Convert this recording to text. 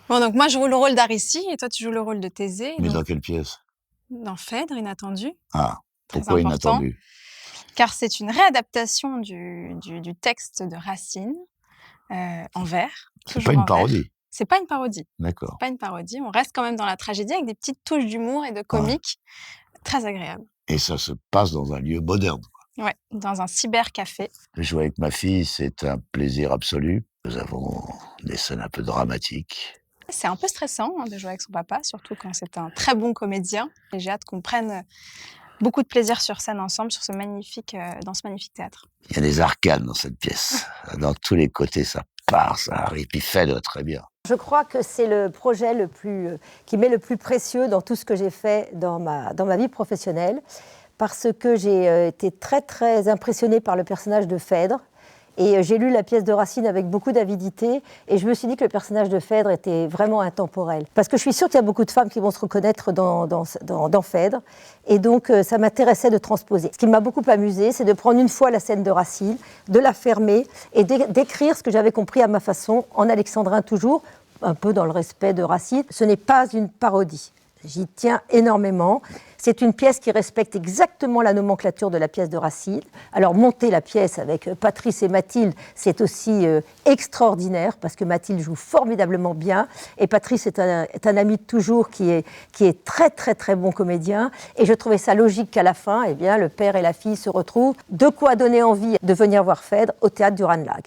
Bon, donc moi, je joue le rôle d'Aricie et toi, tu joues le rôle de Thésée. Mais Donc, dans quelle pièce? dans Phèdre, Inattendu, Ah, très pourquoi important, inattendu? car c'est une réadaptation du texte de Racine en vers, C'est pas toujours une en vers. parodie. C'est pas une parodie. D'accord. Pas une parodie. On reste quand même dans la tragédie avec des petites touches d'humour et de Ouais. comique très agréables. Et ça se passe dans un lieu moderne. Ouais, dans un cybercafé. Jouer avec ma fille, c'est un plaisir absolu. Nous avons des scènes un peu dramatiques. C'est un peu stressant de jouer avec son papa, surtout quand c'est un très bon comédien. Et j'ai hâte qu'on prenne beaucoup de plaisir sur scène ensemble dans ce magnifique théâtre. Il y a des arcanes dans cette pièce. Dans tous les côtés, ça part, ça arrive. Puis Phèdre, très bien. Je crois que c'est le projet qui m'est le plus précieux dans tout ce que j'ai fait dans ma vie professionnelle, parce que j'ai été très très impressionnée par le personnage de Phèdre. Et j'ai lu la pièce de Racine avec beaucoup d'avidité et je me suis dit que le personnage de Phèdre était vraiment intemporel. Parce que je suis sûre qu'il y a beaucoup de femmes qui vont se reconnaître dans Phèdre. Et donc ça m'intéressait de transposer. Ce qui m'a beaucoup amusée, c'est de prendre une fois la scène de Racine, de la fermer et d'écrire ce que j'avais compris à ma façon, en alexandrin toujours, un peu dans le respect de Racine. Ce n'est pas une parodie. J'y tiens énormément. C'est une pièce qui respecte exactement la nomenclature de la pièce de Racine. Alors monter la pièce avec Patrice et Mathilde, c'est aussi extraordinaire parce que Mathilde joue formidablement bien et Patrice est un ami de toujours qui est très très très bon comédien. Et je trouvais ça logique qu'à la fin, eh bien, le père et la fille se retrouvent. De quoi donner envie de venir voir Phèdre au théâtre du Ranelagh.